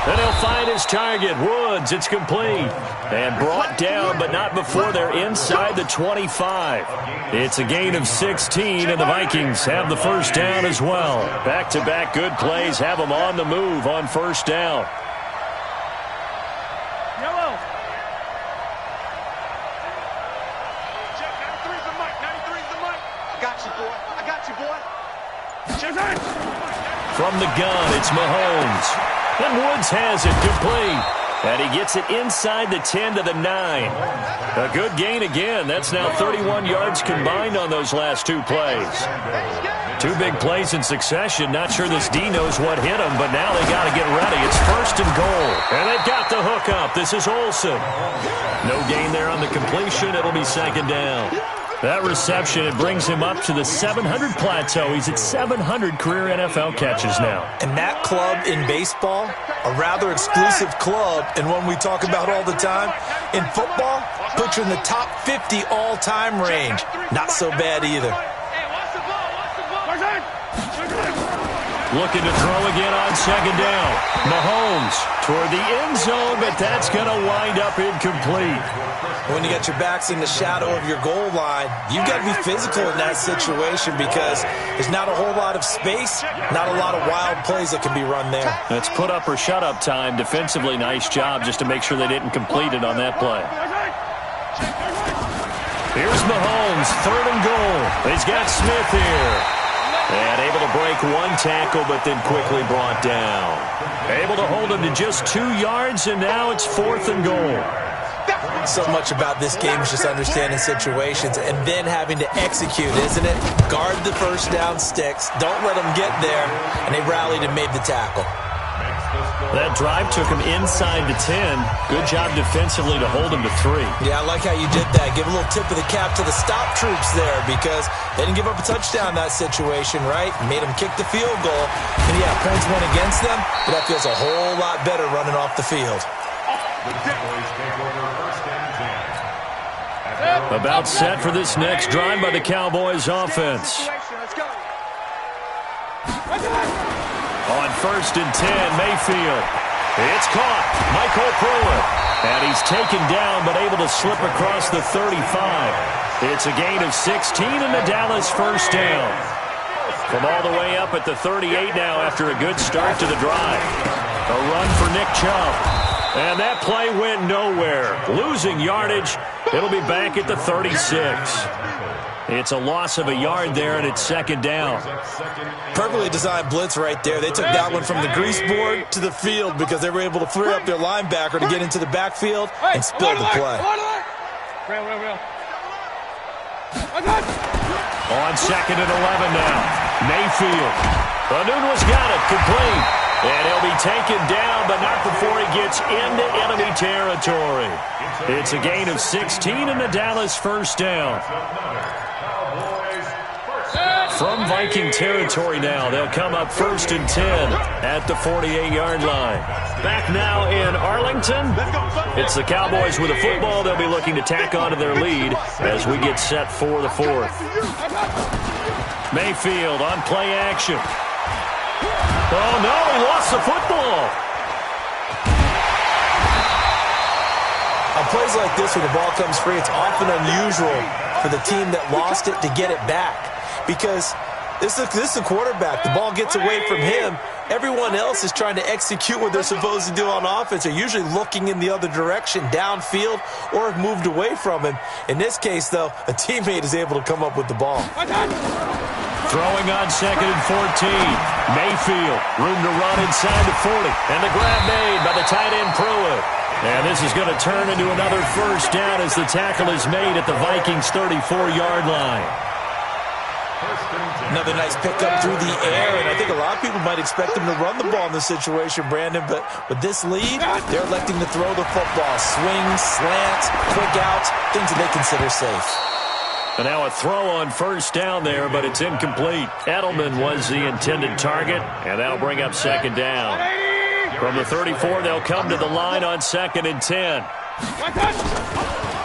And he'll find his target, Woods. It's complete. And brought down, but not before they're inside the 25. It's a gain of 16, and the Vikings have the first down as well. Back-to-back good plays have them on the move on first down.
Yellow.
Check, 93's the mic, 93's the mic. I got you, boy. I got you, boy.
Check it.
From the gun, it's Mahomes. And Woods has it complete. And he gets it inside the 10 to the 9. A good gain again. That's now 31 yards combined on those last two plays. Two big plays in succession. Not sure this D knows what hit him, but now they got to get ready. It's first and goal. And they've got the hook up. This is Olsen. No gain there on the completion. It'll be second down. That reception, it brings him up to the 700 plateau. He's at 700 career NFL catches now.
And that club in baseball, a rather exclusive club, and one we talk about all the time. In football, puts you in the top 50 all-time range. Not so bad either.
Hey, watch the ball, watch the ball.
Looking to throw again on second down. Mahomes toward the end zone, but that's going to wind up incomplete.
When you get your backs in the shadow of your goal line, you've got to be physical in that situation because there's not a whole lot of space, not a lot of wild plays that can be run there.
It's put up or shut up time. Defensively, nice job just to make sure they didn't complete it on that play. Here's Mahomes, third and goal. He's got Smith here. And able to break one tackle, but then quickly brought down. Able to hold him to just 2 yards, and now it's fourth and goal.
So much about this game is just understanding situations and then having to execute, isn't it? Guard the first down sticks. Don't let them get there. And they rallied and made the tackle.
That drive took him inside the 10. Good job defensively to hold him to 3.
Yeah, I like how you did that. Give a little tip of the cap to the stop troops there because they didn't give up a touchdown in that situation, right? Made them kick the field goal. And yeah, points went against them, but that feels a whole lot better running off the field.
About set for this next drive by the Cowboys offense. On first and 10, Mayfield. It's caught. Michael Pruitt. And he's taken down but able to slip across the 35. It's a gain of 16 and the Dallas first down. From all the way up at the 38 now after a good start to the drive. A run for Nick Chubb. And that play went nowhere. Losing yardage. It'll be back at the 36. It's a loss of a yard there, and it's second down.
Perfectly designed blitz right there. They took that one from the grease board to the field because they were able to free up their linebacker to get into the backfield and spill the play.
On second and 11 now. Mayfield. Anunwa's got it. Complete. And he'll be taken down, but not before he gets into enemy territory. It's a gain of 16 and the Dallas first down. From Viking territory now, they'll come up first and 10 at the 48-yard line. Back now in Arlington, it's the Cowboys with a football. They'll be looking to tack onto their lead as we get set for the fourth. Mayfield on play action. Oh, no, he lost the football.
On plays like this where the ball comes free, it's often unusual for the team that lost it to get it back because this is the quarterback. The ball gets away from him. Everyone else is trying to execute what they're supposed to do on offense. They're usually looking in the other direction, downfield, or have moved away from him. In this case, though, a teammate is able to come up with the ball.
Throwing on second and 14. Mayfield, room to run inside the 40. And the grab made by the tight end Pruitt. And this is going to turn into another first down as the tackle is made at the Vikings' 34-yard line.
Another nice pickup through the air, and I think a lot of people might expect them to run the ball in this situation, Brandon, but with this lead, they're electing to throw the football. Swings, slants, quick outs, things that they consider safe.
And now a throw on first down there, but it's incomplete. Edelman was the intended target, and that'll bring up second down. From the 34, they'll come to the line on second and 10.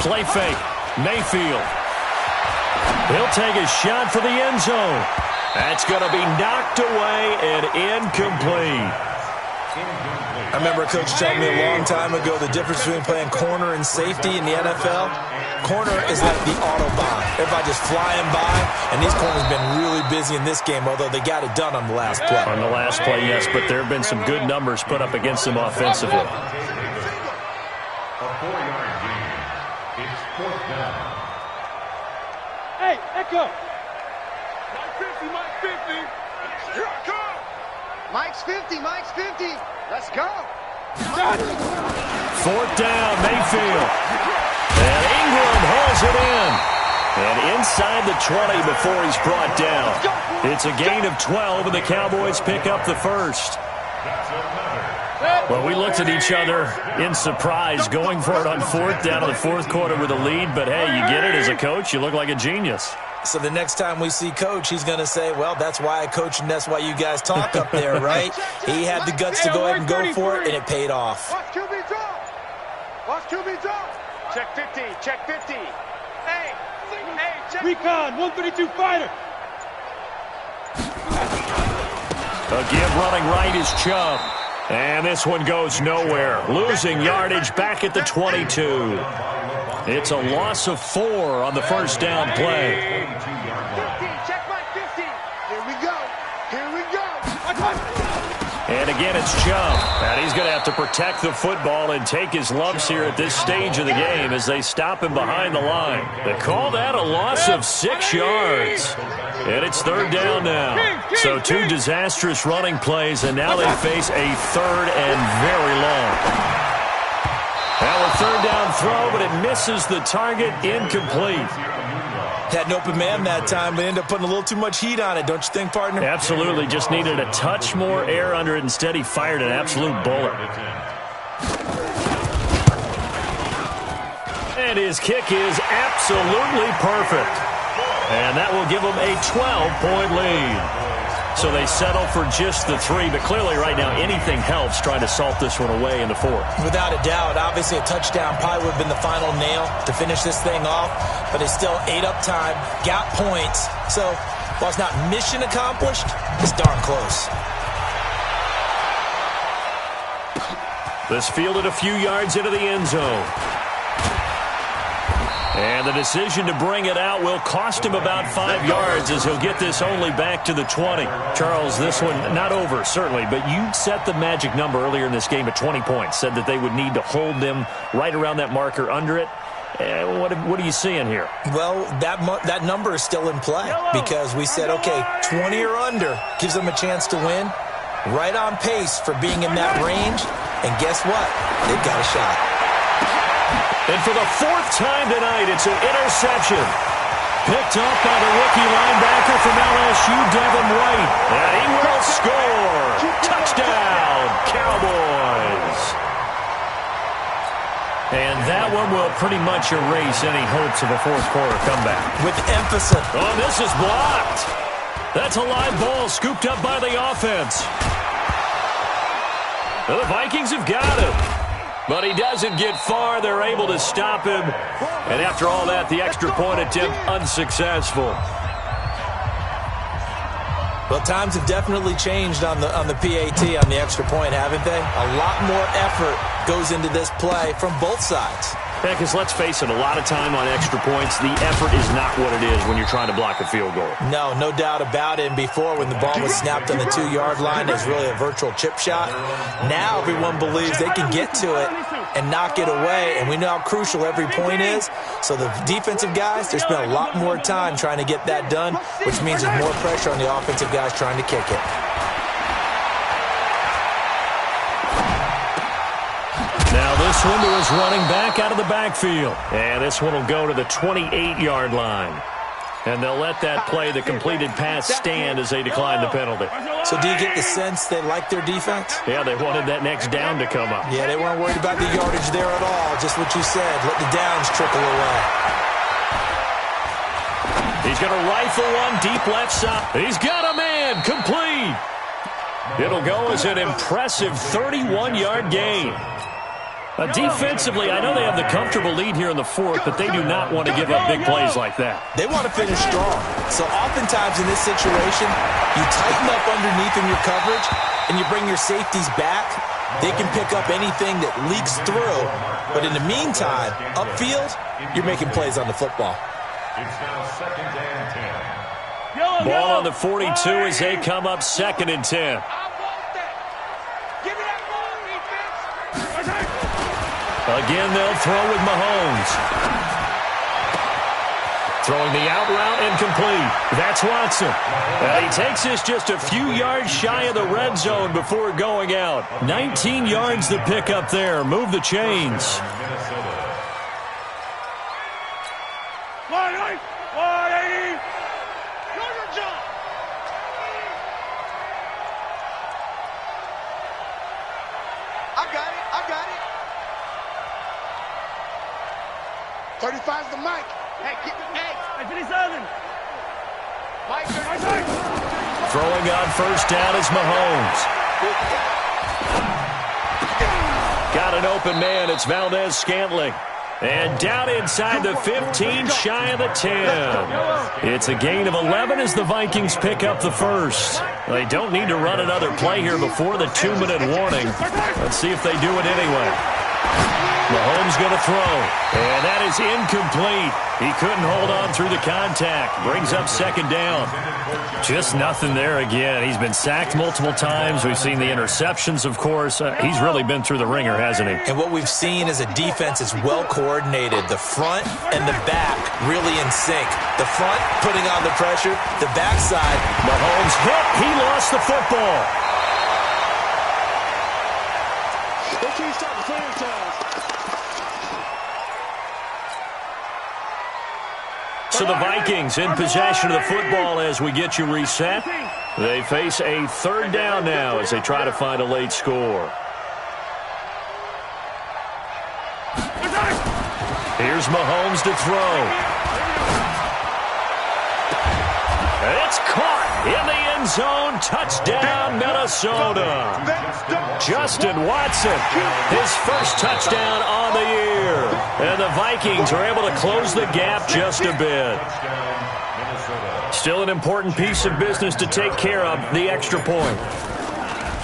Play fake. Mayfield. He'll take a shot for the end zone. That's going to be knocked away and incomplete.
I remember a coach telling me a long time ago the difference between playing corner and safety in the NFL. Corner is like the Autobahn. Everybody just flying by, and these corners have been really busy in this game, although they got it done on the last play.
On the last play, yes, but there have been some good numbers put up against them offensively.
A 4-yard gain. It's 4th down.
Hey, Echo. Mike 50, Mike 50. Here I come.
Mike's 50, Mike's 50. Let's go.
4th down, Mayfield. And Ingram hauls it in. And inside the 20 before he's brought down. It's a gain of 12, and the Cowboys pick up the first. Well, we looked at each other in surprise going for it on 4th down in the 4th quarter with a lead. But, hey, you get it as a coach. You look like a genius.
So the next time we see Coach, he's going to say, well, that's why I coach and that's why you guys talk up there, right? He had the guts to go ahead and go for it, and it paid off.
Watch QB drop. Watch QB drop. Check 50, check 50. Hey, check.
Recon, 132 fighter.
Again, running right is Chubb. And this one goes nowhere. Losing yardage back at the 22. It's a loss of 4 on the first down play.
50, check my 50. Here we go. Here we go.
And again, it's Chubb. And he's going to have to protect the football and take his lumps here at this stage of the game as they stop him behind the line. They call that a loss of 6 yards. And it's 3rd down now. So 2 disastrous running plays, and now they face a 3rd and very long. Now a 3rd down throw, but it misses the target, incomplete.
Had an open man that time, but ended up putting a little too much heat on it, don't you think, partner?
Absolutely. Just needed a touch more air under it. Instead, he fired an absolute bullet. And his kick is absolutely perfect. And that will give them a 12-point lead. So they settle for just the 3, but clearly right now anything helps trying to salt this one away in the 4th.
Without a doubt. Obviously a touchdown probably would have been the final nail to finish this thing off, but it's still ate up time, got points. So while it's not mission accomplished, it's darn close.
This fielded a few yards into the end zone. And the decision to bring it out will cost him about 5 yards as he'll get this only back to the 20. Charles, this one not over, certainly, but you set the magic number earlier in this game at 20 points, said that they would need to hold them right around that marker under it. What are you seeing here?
Well, that number is still in play because we said, okay, 20 or under gives them a chance to win. Right on pace for being in that range. And guess what? They've got a shot.
And for the 4th time tonight, it's an interception. Picked up by the rookie linebacker from LSU, Devin White. And he will score. Touchdown, Cowboys. And that one will pretty much erase any hopes of a 4th quarter comeback.
With emphasis.
Oh, this is blocked. That's a live ball scooped up by the offense. The Vikings have got him. But he doesn't get far. They're able to stop him. And after all that, the extra point attempt unsuccessful.
Well, times have definitely changed on the PAT, on the extra point, haven't they? A lot more effort goes into this play from both sides.
Yeah, because let's face it, a lot of time on extra points, the effort is not what it is when you're trying to block a field goal.
No doubt about it. And before, when the ball was snapped on the 2-yard line, it was really a virtual chip shot. Now everyone believes they can get to it and knock it away, and we know how crucial every point is. So the defensive guys, there's been a lot more time trying to get that done, which means there's more pressure on the offensive guys trying to kick it.
Now this one to his running back out of the backfield. And this one will go to the 28-yard line. And they'll let that play, the completed pass, stand as they decline the penalty.
So do you get the sense they like their defense?
Yeah, they wanted that next down to come up.
Yeah, they weren't worried about the yardage there at all. Just what you said. Let the downs trickle away.
He's going to rifle one deep left side. He's got a man. Complete. It'll go as an impressive 31-yard gain. Defensively, I know they have the comfortable lead here in the 4th, but they do not want to give up big plays like that.
They want to finish strong. So oftentimes in this situation, you tighten up underneath in your coverage, and you bring your safeties back, They can pick up anything that leaks through. But in the meantime, upfield, you're making plays on the football.
It's now 2nd and 10.
Ball on the 42 as they come up 2nd and 10. Again, they'll throw with Mahomes. Throwing the out route incomplete. That's Watson. And he takes this just a few yards shy of the red zone before going out. 19 yards to pick up there. Move the chains.
I got it. 35's the mic. Hey, keep it. Hey, 57. Mike.
Throwing on first down is Mahomes. Got an open man. It's Valdez-Scantling. And down inside the 15, shy of the 10. It's a gain of 11 as the Vikings pick up the first. They don't need to run another play here before the 2-minute warning. Let's see if they do it anyway. Mahomes going to throw, and that is incomplete. He couldn't hold on through the contact. Brings up 2nd down. Just nothing there again. He's been sacked multiple times. We've seen the interceptions, of course. He's really been through the ringer, hasn't he?
And what we've seen is a defense that's well coordinated. The front and the back really in sync. The front putting on the pressure. The backside.
Mahomes hit. He lost the football. So the Vikings in possession of the football as we get you reset. They face a 3rd down now as they try to find a late score. Here's Mahomes to throw. It's caught in the end zone. Touchdown, Minnesota. Justin Watson, his first touchdown on the year. And the Vikings are able to close the gap just a bit. Still an important piece of business to take care of, the extra point.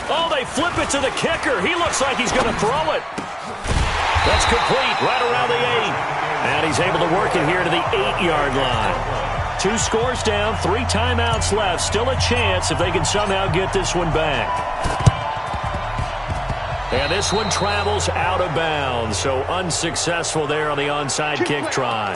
Oh, they flip it to the kicker. He looks like he's going to throw it. That's complete right around the 8. And he's able to work it here to the 8-yard line. 2 scores down, 3 timeouts left. Still a chance if they can somehow get this one back. And this one travels out of bounds, so unsuccessful there on the onside kick try.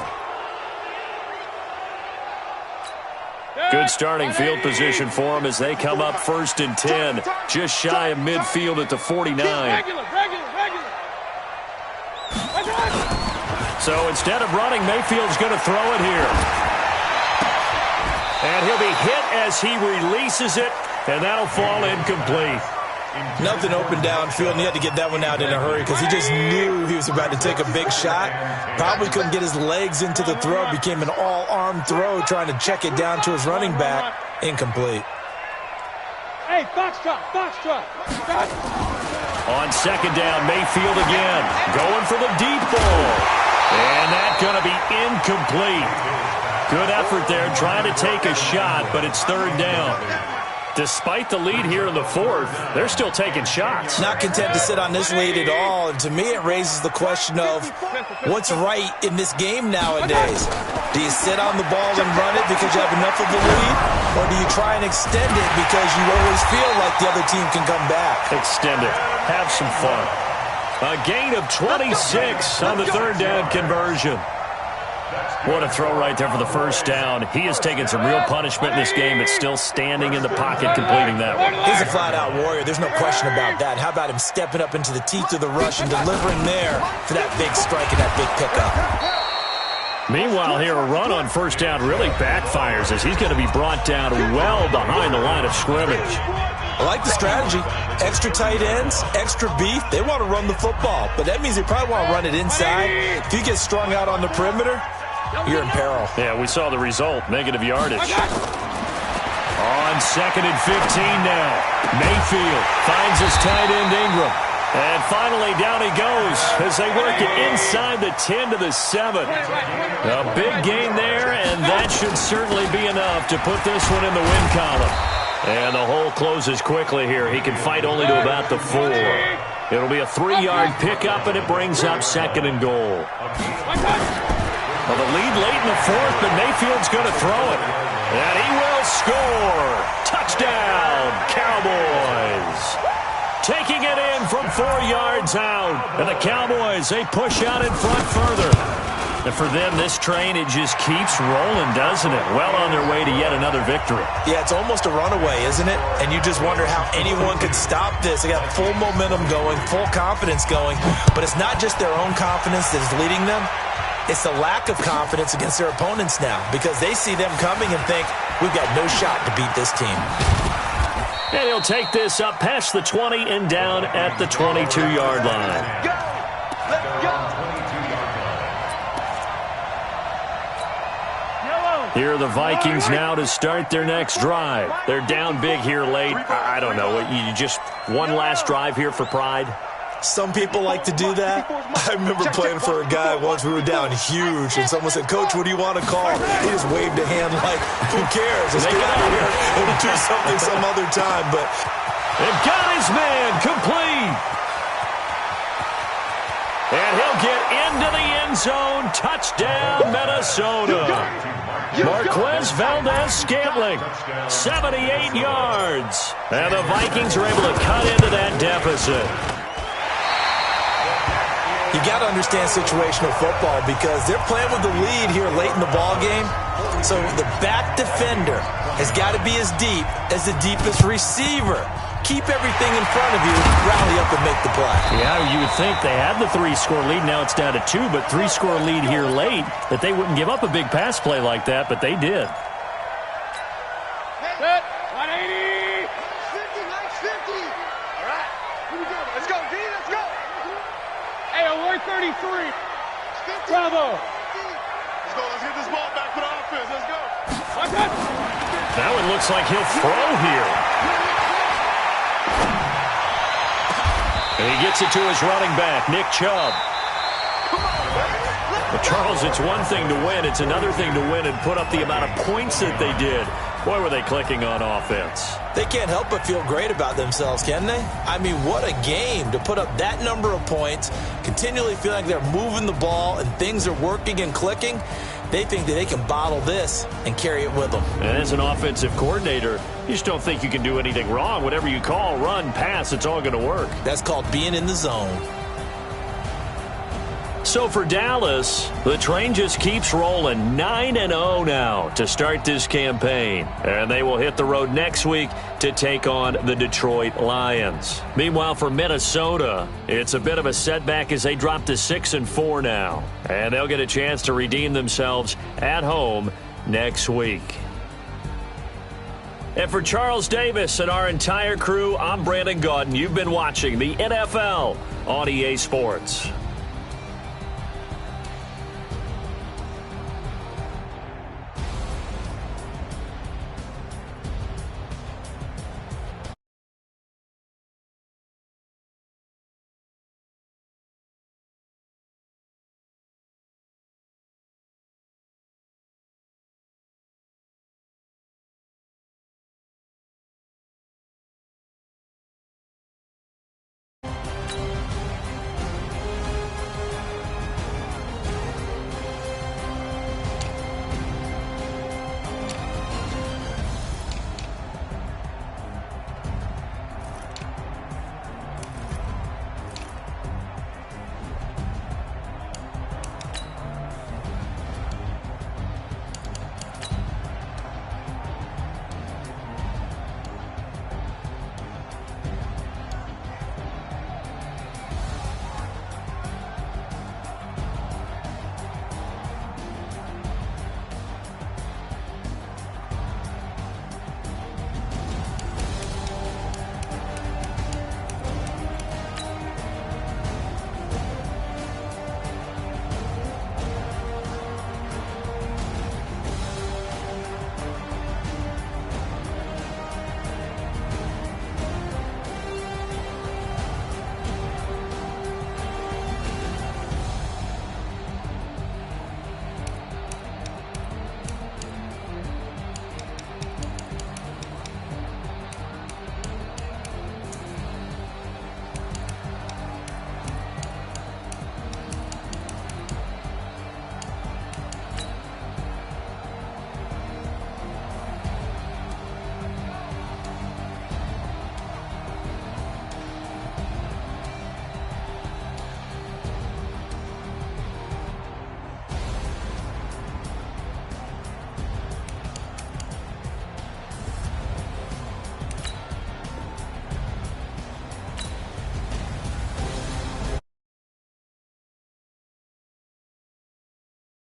Good starting field position for them as they come up 1st and 10, just shy of midfield at the 49. So instead of running, Mayfield's going to throw it here. And he'll be hit as he releases it, and that'll fall incomplete.
Nothing open downfield, and he had to get that one out in a hurry because he just knew he was about to take a big shot. Probably couldn't get his legs into the throw. Became an all-arm throw trying to check it down to his running back. Incomplete.
Hey, foxtrot.
On 2nd down, Mayfield again. Going for the deep ball. And that's going to be incomplete. Good effort there trying to take a shot, but it's 3rd down. Despite the lead here in the 4th, they're still taking shots.
Not content to sit on this lead at all. And to me, it raises the question of what's right in this game nowadays. Do you sit on the ball and run it because you have enough of a lead? Or do you try and extend it because you always feel like the other team can come back?
Extend it. Have some fun. A gain of 26 on the 3rd down conversion. What a throw right there for the 1st down. He has taken some real punishment in this game, but still standing in the pocket completing that one.
He's a flat-out warrior. There's no question about that. How about him stepping up into the teeth of the rush and delivering there for that big strike and that big pickup?
Meanwhile, here, a run on 1st down really backfires as he's going to be brought down well behind the line of scrimmage.
I like the strategy. Extra tight ends, extra beef. They want to run the football, but that means they probably want to run it inside. If you get strung out on the perimeter, you're in peril.
Yeah, we saw the result. Negative yardage. On 2nd and 15 now. Mayfield finds his tight end Ingram. And finally, down he goes as they work it inside the 10 to the 7. A big gain there, and that should certainly be enough to put this one in the win column. And the hole closes quickly here. He can fight only to about the 4. It'll be a 3-yard pickup, and it brings up 2nd and goal. Well, the lead late in the 4th, but Mayfield's going to throw it. And he will score. Touchdown, Cowboys. Taking it in from 4 yards out. And the Cowboys, they push out in front further. And for them, this train, it just keeps rolling, doesn't it? Well on their way to yet another victory.
Yeah, it's almost a runaway, isn't it? And you just wonder how anyone could stop this. They got full momentum going, full confidence going. But it's not just their own confidence that is leading them. It's the lack of confidence against their opponents now because they see them coming and think, we've got no shot to beat this team.
And he'll take this up past the 20 and down at the 22-yard line.
Go! Let's go!
Here are the Vikings now to start their next drive. They're down big here late. I don't know. You just one last drive here for pride?
Some people like to do that. I remember playing for a guy once. We were down huge, and someone said, Coach, what do you want to call? He just waved a hand like, who cares? Let's get out of here and do something some other time. But
they've got his man complete. And he'll get into the end zone. Touchdown, Minnesota. Marquez Valdez-Scantling, 78 yards. And the Vikings are able to cut into that deficit.
You got to understand situational football because they're playing with the lead here late in the ball game. So the back defender has got to be as deep as the deepest receiver. Keep everything in front of you, rally up and make the play.
Yeah, you would think they had the 3-score lead. Now it's down to 2, but 3-score lead here late, that they wouldn't give up a big pass play like that, but they did.
Set. 180.
50, nice 50. All right. Here we go. Let's go, D. Let's go.
Hey, alert 33.
50.
Bravo.
Let's go. Let's get this ball back for the offense. Let's go.
Watch out.
Now it looks like he'll throw here. And he gets it to his running back, Nick Chubb. But Charles, it's one thing to win. It's another thing to win and put up the amount of points that they did. Boy, were they clicking on offense.
They can't help but feel great about themselves, can they? I mean, what a game to put up that number of points, continually feeling like they're moving the ball and things are working and clicking. They think that they can bottle this and carry it with them.
And as an offensive coordinator, you just don't think you can do anything wrong. Whatever you call, run, pass, it's all going to work.
That's called being in the zone.
So for Dallas, the train just keeps rolling 9-0 now to start this campaign. And they will hit the road next week to take on the Detroit Lions. Meanwhile, for Minnesota, it's a bit of a setback as they drop to 6-4 now. And they'll get a chance to redeem themselves at home next week. And for Charles Davis and our entire crew, I'm Brandon Gaudin. You've been watching the NFL on EA Sports.